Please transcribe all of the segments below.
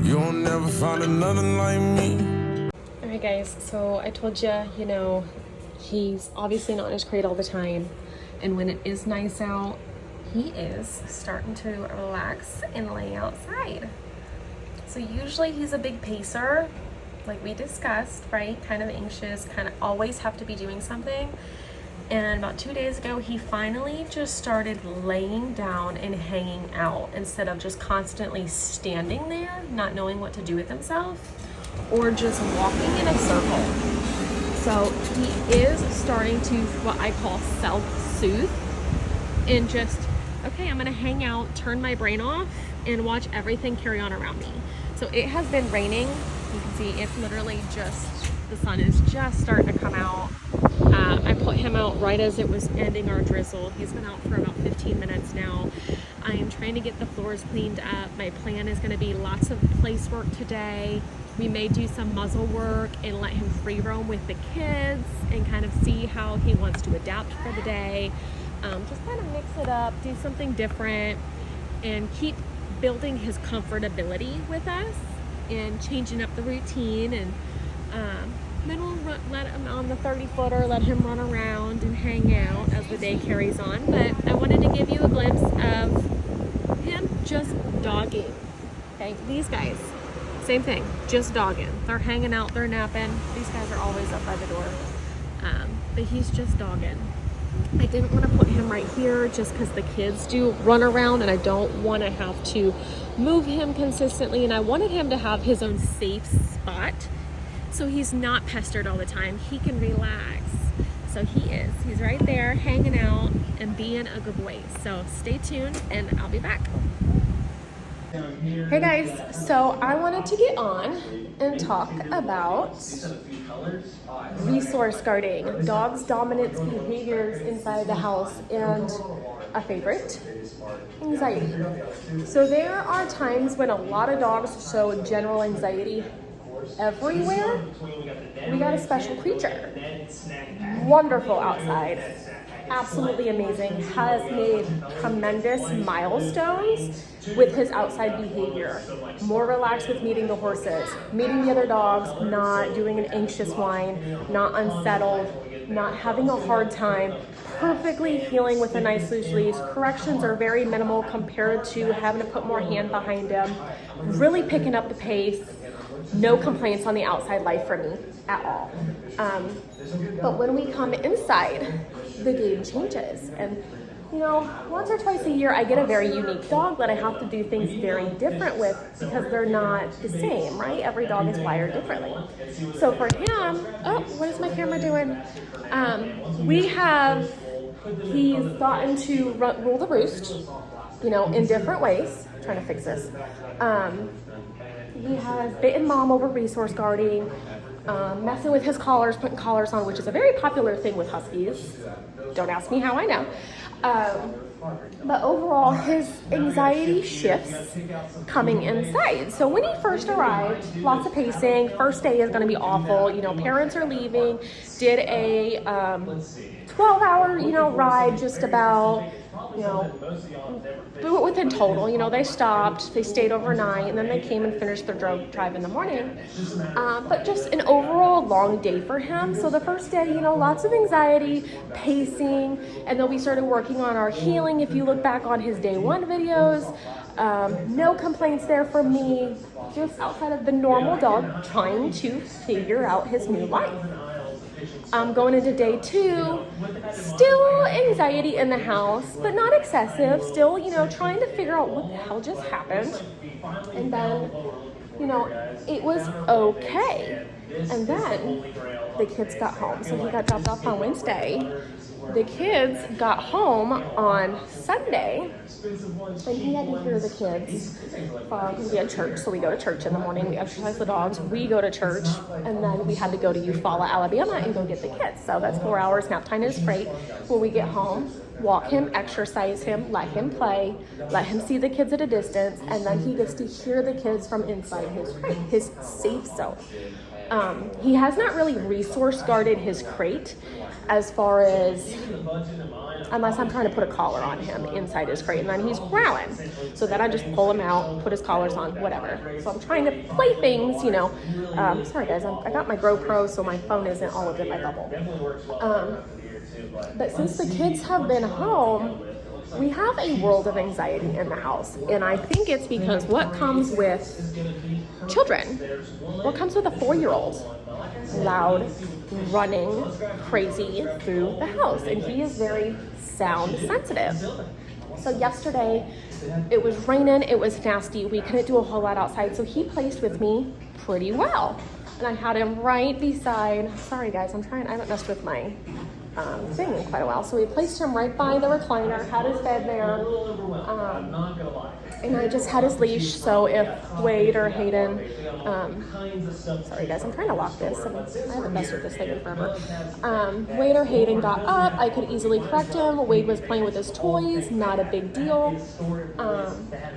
You'll never find another like me. Alright guys, so I told you, he's obviously not in his crate all the time. And when it is nice out, he is starting to relax and lay outside. So usually he's a big pacer, like we discussed, right? Kind of anxious, kind of always have to be doing something. And about 2 days ago, he finally just started laying down and hanging out instead of just constantly standing there, not knowing what to do with himself, or just walking in a circle. So he is starting to what I call self-soothe and just, okay, I'm gonna hang out, turn my brain off, and watch everything carry on around me. So it has been raining. You can see it's literally just, the sun is just starting to come out. I put him out right as it was ending our drizzle. He's been out for about 15 minutes now. I am trying to get the floors cleaned up. My plan is gonna be lots of place work today. We may do some muzzle work and let him free roam with the kids and kind of see how he wants to adapt for the day. Just kind of mix it up, do something different, and keep building his comfortability with us and changing up the routine. And then we'll let him on the 30-footer, let him run around and hang out as the day carries on. But I wanted to give you a glimpse of him just dogging. Okay, these guys, same thing, just dogging. They're hanging out, they're napping. These guys are always up by the door. But he's just dogging. I didn't want to put him right here just because the kids do run around and I don't want to have to move him consistently, and I wanted him to have his own safe spot so he's not pestered all the time. He can relax. So he's right there hanging out and being a good boy. So stay tuned and I'll be back. Hey guys, so I wanted to get on and talk about resource guarding, dogs' dominance behaviors inside the house, and a favorite, anxiety. So there are times when a lot of dogs show general anxiety everywhere. We got a special creature, wonderful outside, absolutely amazing, has made tremendous milestones with his outside behavior. More relaxed with meeting the horses, meeting the other dogs, not doing an anxious whine, not unsettled, not having a hard time, perfectly healing with a nice loose leash. Corrections are very minimal compared to having to put more hand behind him, really picking up the pace. No complaints on the outside life for me at all. But when we come inside, the game changes. And once or twice a year, I get a very unique dog that I have to do things very different with because they're not the same, right? Every dog is wired differently. So for him, what is my camera doing? He's gotten to rule the roost, in different ways. I'm trying to fix this. He has bitten mom over resource guarding, messing with his collars, putting collars on, which is a very popular thing with huskies. Don't ask me how I know. But overall, his anxiety shifts coming inside. So when he first arrived, lots of pacing. First day is going to be awful. Parents are leaving. Did a 12-hour, ride just about. Do it within total. They stopped, they stayed overnight, and then they came and finished their drive in the morning. But just an overall long day for him. So the first day, lots of anxiety, pacing, and then we started working on our healing. If you look back on his day one videos, no complaints there from me, just outside of the normal dog trying to figure out his new life. Going into day two, still anxiety in the house, but not excessive. Still, trying to figure out what the hell just happened. And then, it was okay. And then the kids got home. So he got dropped off on Wednesday. The kids got home on Sunday, and he had to hear the kids. We had church, so we go to church in the morning. We exercise the dogs. We go to church, and then we had to go to Eufaula, Alabama, and go get the kids. So that's 4 hours. Nap time is great. When we get home, walk him, exercise him, let him play, let him see the kids at a distance, and then he gets to hear the kids from inside his safe zone. He has not really resource guarded his crate as far as unless I'm trying to put a collar on him inside his crate, and then he's growling. So then I just pull him out, put his collars on, whatever. So I'm trying to play things, you know. Sorry guys, I got my GoPro, so my phone isn't all up in my bubble. But since the kids have been home, we have a world of anxiety in the house. And I think it's because what comes with children, what comes with a 4-year-old? Loud, running, crazy through the house. And he is very sound sensitive. So yesterday, it was raining, it was nasty. We couldn't do a whole lot outside. So he placed with me pretty well. And I had him right beside, sorry guys, I haven't messed with my thing in quite a while. So we placed him right by the recliner, had his bed there, and I just had his leash. So if Wade or Hayden, sorry guys, I'm trying to lock this. I haven't messed with this thing in forever. Wade or Hayden got up, I could easily correct him. Wade was playing with his toys, not a big deal.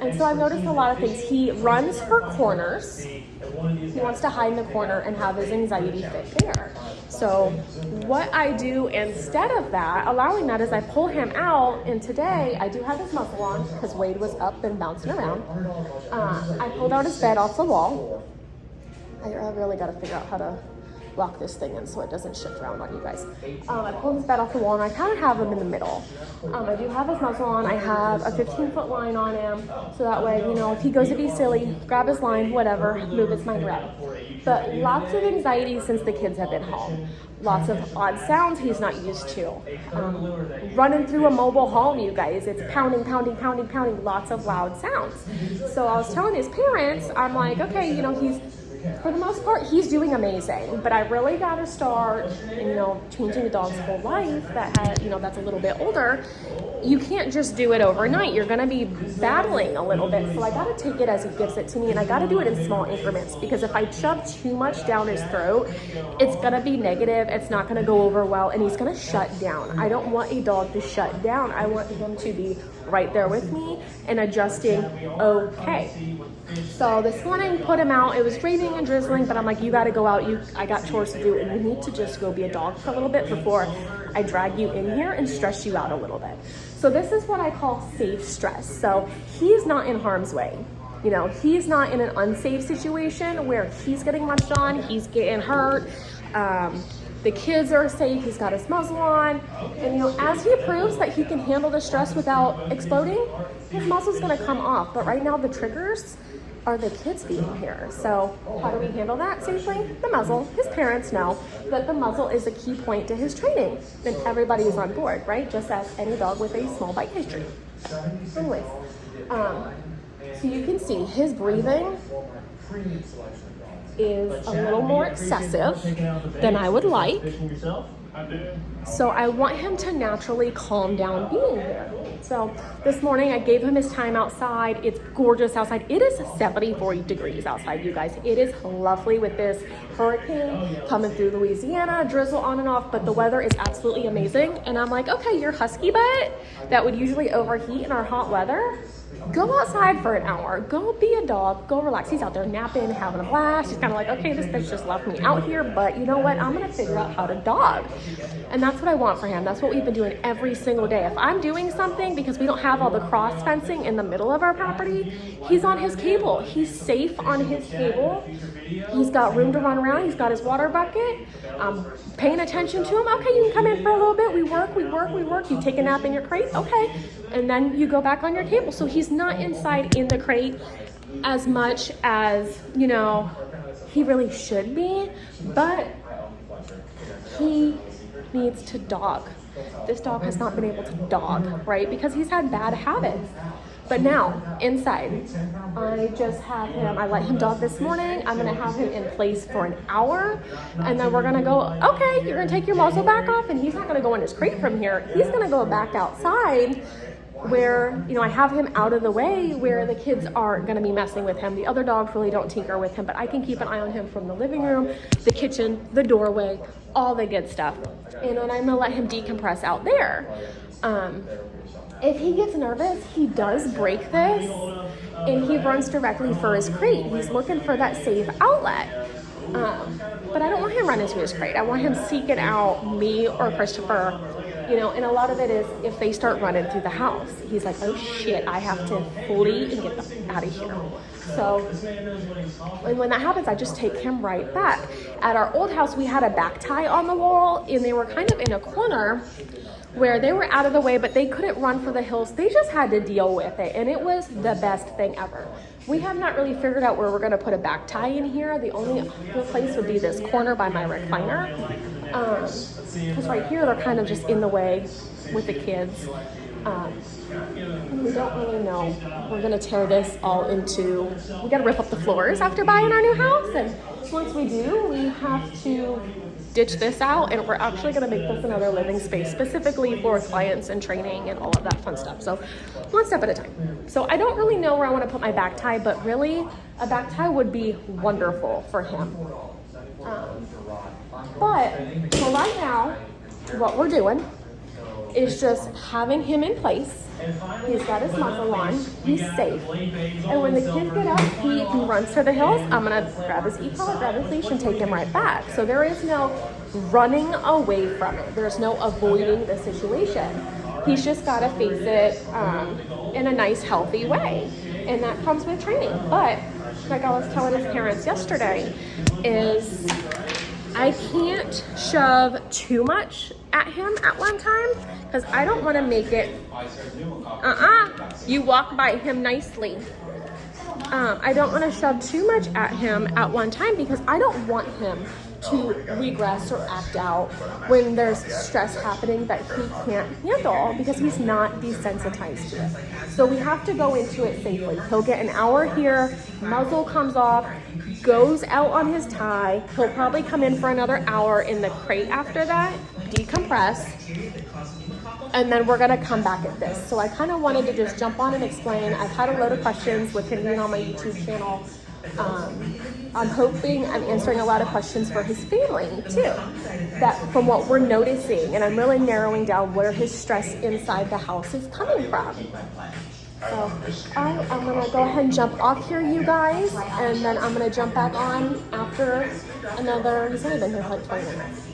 And so I've noticed a lot of things. He runs for corners. He wants to hide in the corner and have his anxiety fit there. So what I do instead of that, allowing that, is I pull him out, and today I do have his muzzle on because Wade was up and bouncing around. I pulled out his bed off the wall. I really got to figure out how to lock this thing in so it doesn't shift around on you guys. I pulled his bed off the wall, and I kind of have him in the middle. I do have his muzzle on. I have a 15-foot line on him, so that way, you know, if he goes to be silly, grab his line, whatever, move his mind around. But lots of anxiety since the kids have been home. Lots of odd sounds he's not used to. Running through a mobile home, you guys, it's pounding, pounding, pounding, pounding, lots of loud sounds. So I was telling his parents, I'm like, okay, you know, for the most part, he's doing amazing, but I really got to start, you know, changing the dog's whole life that's a little bit older. You can't just do it overnight. You're going to be battling a little bit. So I got to take it as he gives it to me, and I got to do it in small increments, because if I shove too much down his throat, it's going to be negative. It's not going to go over well, and he's going to shut down. I don't want a dog to shut down. I want him to be right there with me and adjusting okay. So this morning, put him out. It was raining and drizzling, but I'm like, you got to go out. I got chores to do, and you need to just go be a dog for a little bit before I drag you in here and stress you out a little bit. So this is what I call safe stress. So he's not in harm's way. You know, he's not in an unsafe situation where he's getting munched on, he's getting hurt. The kids are safe, he's got his muzzle on. And, you know, as he proves that he can handle the stress without exploding, his muzzle's gonna come off. But right now the triggers are the kids being here. So how do we handle that safely? The muzzle. His parents know that the muzzle is a key point to his training. And everybody is on board, right? Just as any dog with a small bite history. Anyways, so you can see his breathing is a little more excessive than I would like. So I want him to naturally calm down being here. So this morning I gave him his time outside. It's gorgeous outside. It is 74 degrees outside, you guys. It is lovely with this hurricane coming through Louisiana, drizzle on and off, but the weather is absolutely amazing. And I'm like, okay, your husky butt that would usually overheat in our hot weather, go outside for an hour. Go be a dog. Go relax. He's out there napping, having a blast. He's kind of like, okay, this bitch just left me out here, but you know what? I'm going to figure out how to dog. And that's what I want for him. That's what we've been doing every single day. If I'm doing something, because we don't have all the cross fencing in the middle of our property, he's on his cable. He's safe on his cable. He's got room to run around. He's got his water bucket. I'm paying attention to him. Okay, you can come in for a little bit. We work. You take a nap in your crate. Okay. And then you go back on your cable. So he's not inside in the crate as much as, you know, he really should be, but he needs to dog. This dog has not been able to dog, right? Because he's had bad habits. But now, inside, I just have him, I let him dog this morning. I'm going to have him in place for an hour. And then we're going to go, okay, you're going to take your muzzle back off. And he's not going to go in his crate from here. He's going to go back outside where, you know, I have him out of the way where the kids aren't going to be messing with him. The other dogs really don't tinker with him, but I can keep an eye on him from the living room, the kitchen, the doorway, all the good stuff. And then I'm going to let him decompress out there. If he gets nervous, he does break this and he runs directly for his crate. He's looking for that safe outlet. But I don't want him running to his crate. I want him seeking out me or Christopher You know, and a lot of it is if they start running through the house, he's like, oh shit, I have to flee and get them out of here. So, and when that happens, I just take him right back. At our old house, we had a back tie on the wall, and they were kind of in a corner where they were out of the way, but they couldn't run for the hills. They just had to deal with it, and it was the best thing ever. We have not really figured out where we're gonna put a back tie in here. The only place would be this corner by my recliner. Because right here, they're kind of just in the way with the kids. We don't really know. We're gonna tear this all into, we gotta rip up the floors after buying our new house. And once we do, we have to ditch this out, and we're actually gonna make this another living space specifically for clients and training and all of that fun stuff. So one step at a time. So I don't really know where I wanna put my back tie, but really a back tie would be wonderful for him. But for right now, what we're doing is just having him in place. He's got his muzzle on, he's safe. And when the kids get up, he runs to the hills. I'm gonna grab his e-collar, grab his leash, and take him right back. So there is no running away from it. There's no avoiding the situation. He's just gotta face it in a nice, healthy way. And that comes with training. But like I was telling his parents yesterday, is I can't shove too much at him at one time because I don't want to make it, you walk by him nicely. I don't want to shove too much at him at one time because I don't want him to regress or act out when there's stress happening that he can't handle because he's not desensitized to it. So we have to go into it safely. He'll get an hour here, muzzle comes off, goes out on his tie. He'll probably come in for another hour in the crate after that, decompress, and then we're gonna come back at this. So I kind of wanted to just jump on and explain. I've had a load of questions with him being on my YouTube channel. I'm hoping I'm answering a lot of questions for his family too, that from what we're noticing, and I'm really narrowing down where his stress inside the house is coming from. So I'm gonna go ahead and jump off here, you guys, and then I'm gonna jump back on after another, he's only been here for like 20 minutes.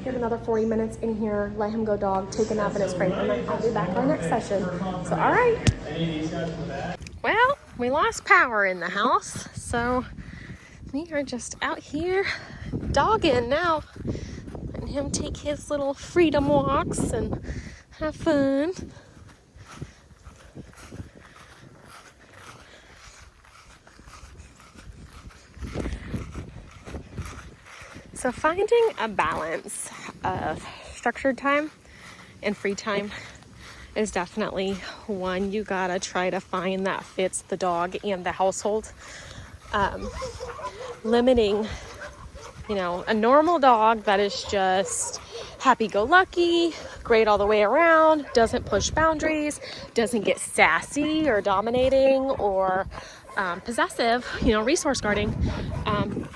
Give another 40 minutes in here, let him go dog, take a nap in his crate, and then I'll be back our next session. So, all right. Well, we lost power in the house, so we are just out here dogging now, letting him take his little freedom walks and have fun. So finding a balance of structured time and free time is definitely one you gotta try to find that fits the dog and the household. Limiting, a normal dog that is just happy-go-lucky, great all the way around, doesn't push boundaries, doesn't get sassy or dominating or possessive, resource guarding.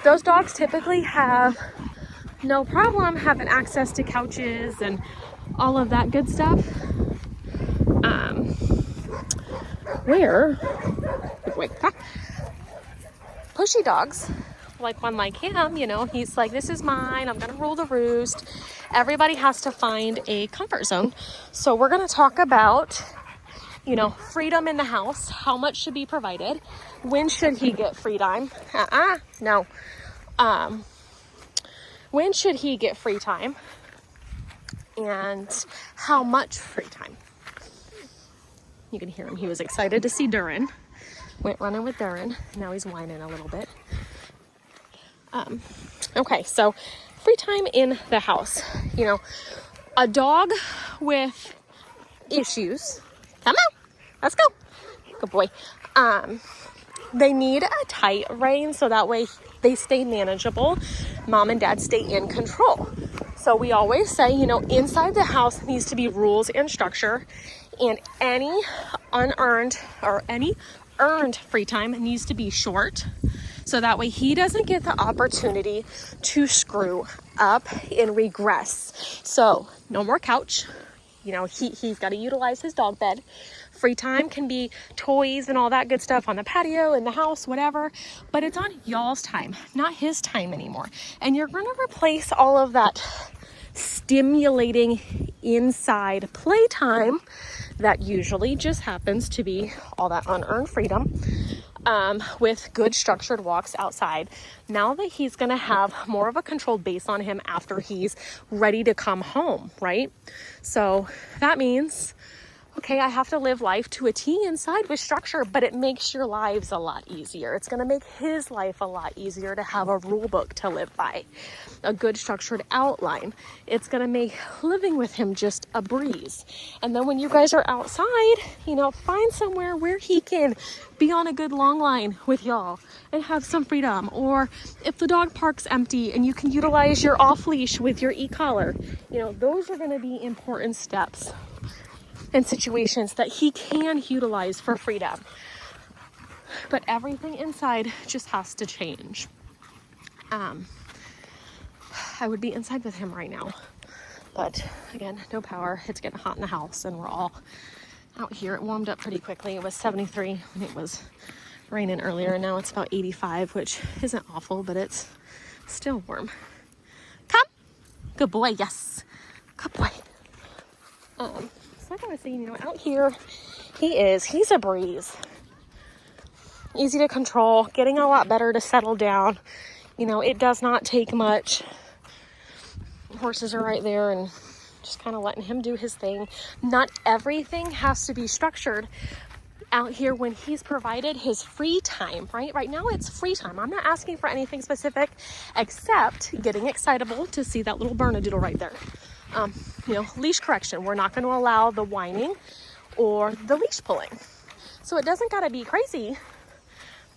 Those dogs typically have no problem having access to couches and all of that good stuff. Pushy dogs, like one like him, he's like, this is mine, I'm gonna rule the roost. Everybody has to find a comfort zone. So we're gonna talk about, freedom in the house, how much should be provided, when should he get free time? No. When should he get free time? And how much free time? You can hear him. He was excited to see Durin. Went running with Durin. Now he's whining a little bit. Okay, so free time in the house. A dog with issues. Come on, let's go. Good boy. They need a tight rein so that way they stay manageable. Mom and dad stay in control. So we always say, inside the house needs to be rules and structure, and any unearned or any earned free time needs to be short. So that way he doesn't get the opportunity to screw up and regress. So no more couch. He's got to utilize his dog bed. Free time can be toys and all that good stuff on the patio, in the house, whatever. But it's on y'all's time, not his time anymore. And you're going to replace all of that stimulating inside playtime that usually just happens to be all that unearned freedom, with good structured walks outside. Now that he's going to have more of a controlled base on him after he's ready to come home, right? So that means, okay, I have to live life to a T inside with structure, but it makes your lives a lot easier. It's going to make his life a lot easier to have a rule book to live by, a good structured outline. It's going to make living with him just a breeze. And then when you guys are outside, you know, find somewhere where he can be on a good long line with y'all and have some freedom. Or if the dog park's empty and you can utilize your off leash with your e-collar, you know, those are going to be important steps and situations that he can utilize for freedom. But everything inside just has to change. I would be inside with him right now, but again, no power. It's getting hot in the house and we're all out here. It warmed up pretty quickly. It was 73 when it was raining earlier, and now it's about 85, which isn't awful, but it's still warm. Come. Good boy. Yes. Good boy. Like I was saying, you know, out here, he's a breeze. Easy to control, getting a lot better to settle down. You know, it does not take much. Horses are right there and just kind of letting him do his thing. Not everything has to be structured out here when he's provided his free time, right? Right now it's free time. I'm not asking for anything specific except getting excitable to see that little Bernedoodle right there. You know, leash correction. We're not going to allow the whining or the leash pulling. So it doesn't got to be crazy,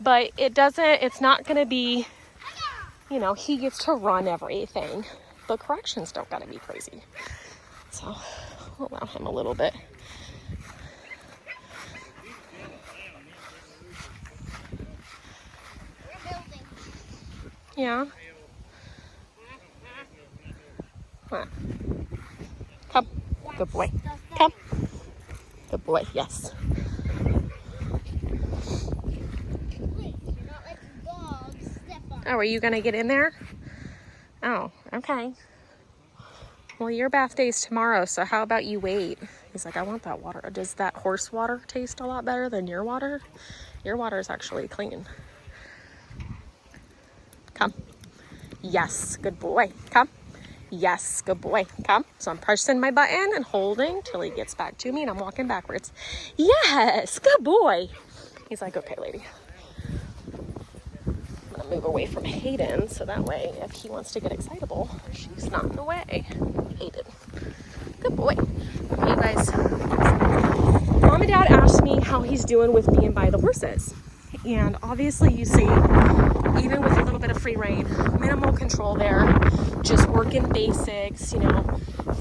but it's not going to be, you know, he gets to run everything. The corrections don't got to be crazy. So we'll allow him a little bit. Yeah. What? Come. Good boy. Come. Good boy. Yes. Oh, are you going to get in there? Oh, okay. Well, your bath day's tomorrow, so how about you wait? He's like, I want that water. Does that horse water taste a lot better than your water? Your water is actually clean. Come. Yes. Good boy. Come. Yes, good boy. Come. So I'm pressing my button and holding till he gets back to me, and I'm walking backwards. Yes, good boy. He's like, okay, lady. I'm gonna move away from Hayden so that way if he wants to get excitable, she's not in the way. Hayden. Good boy. Okay, you guys. Mom and Dad asked me how he's doing with being by the horses. And obviously you see, even with a little bit of free rein, minimal control there, just working basics, you know,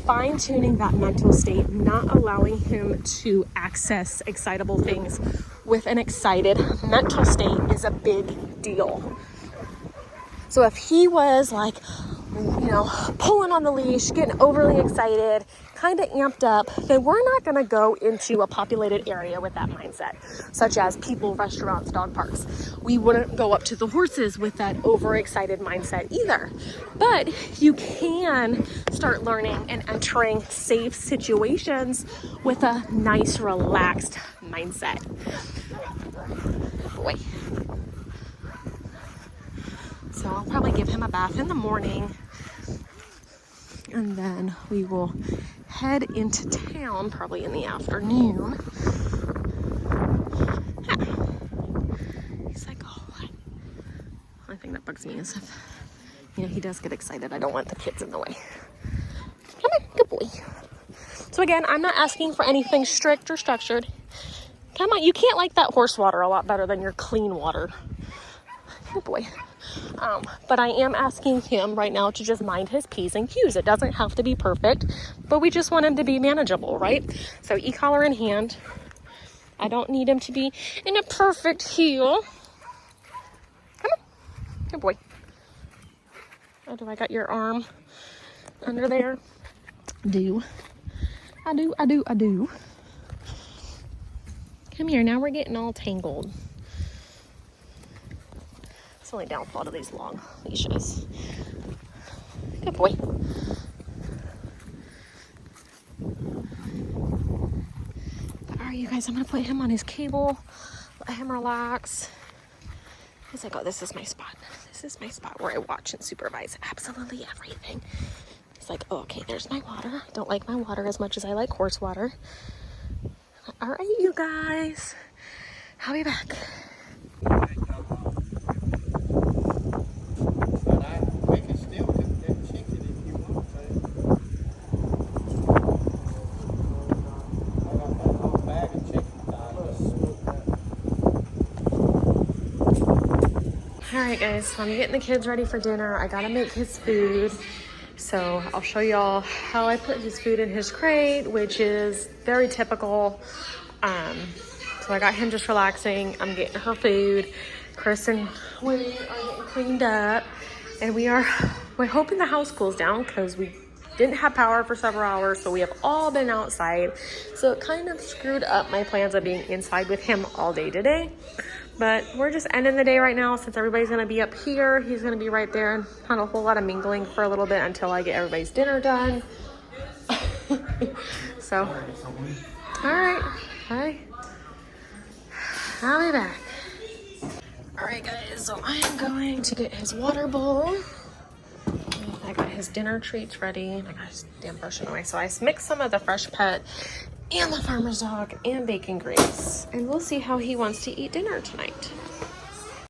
fine-tuning that mental state, not allowing him to access excitable things with an excited mental state is a big deal. So if he was like, you know, pulling on the leash, getting overly excited, kind of amped up, then we're not going to go into a populated area with that mindset, such as people, restaurants, dog parks. We wouldn't go up to the horses with that overexcited mindset either. But you can start learning and entering safe situations with a nice, relaxed mindset. Boy. So I'll probably give him a bath in the morning, and then we will head into town probably in the afternoon. He's like, oh, what? The only thing that bugs me is if, you know, he does get excited. I don't want the kids in the way. Come on, good boy. So again, I'm not asking for anything strict or structured. Come on, you can't like that horse water a lot better than your clean water. Good boy. But I am asking him right now to just mind his P's and Q's. It doesn't have to be perfect, but we just want him to be manageable, right? So e-collar in hand. I don't need him to be in a perfect heel. Come on. Good boy. Oh, do I got your arm under there? I do. Come here. Now we're getting all tangled. It's the only downfall to these long leashes. Good boy. guys, I'm gonna put him on his cable, let him relax. He's like, oh, this is my spot. This is my spot where I watch and supervise absolutely everything. He's like, oh, okay, there's my water. I don't like my water as much as I like horse water. All right, you guys, I'll be back. All right, guys, so I'm getting the kids ready for dinner. I gotta make his food. So I'll show y'all how I put his food in his crate, which is very typical. So I got him just relaxing. I'm getting her food. Chris and Winnie are getting cleaned up. And we're hoping the house cools down because we didn't have power for several hours. So we have all been outside. So it kind of screwed up my plans of being inside with him all day today. But we're just ending the day right now since everybody's going to be up here. He's going to be right there and not a whole lot of mingling for a little bit until I get everybody's dinner done. So, all right. Bye. I'll be back. All right, guys. So I am going to get his water bowl. I got his dinner treats ready. I got his damn brushing away. So I mixed some of the Fresh Pet and the Farmer's Dog and bacon grease. And we'll see how he wants to eat dinner tonight.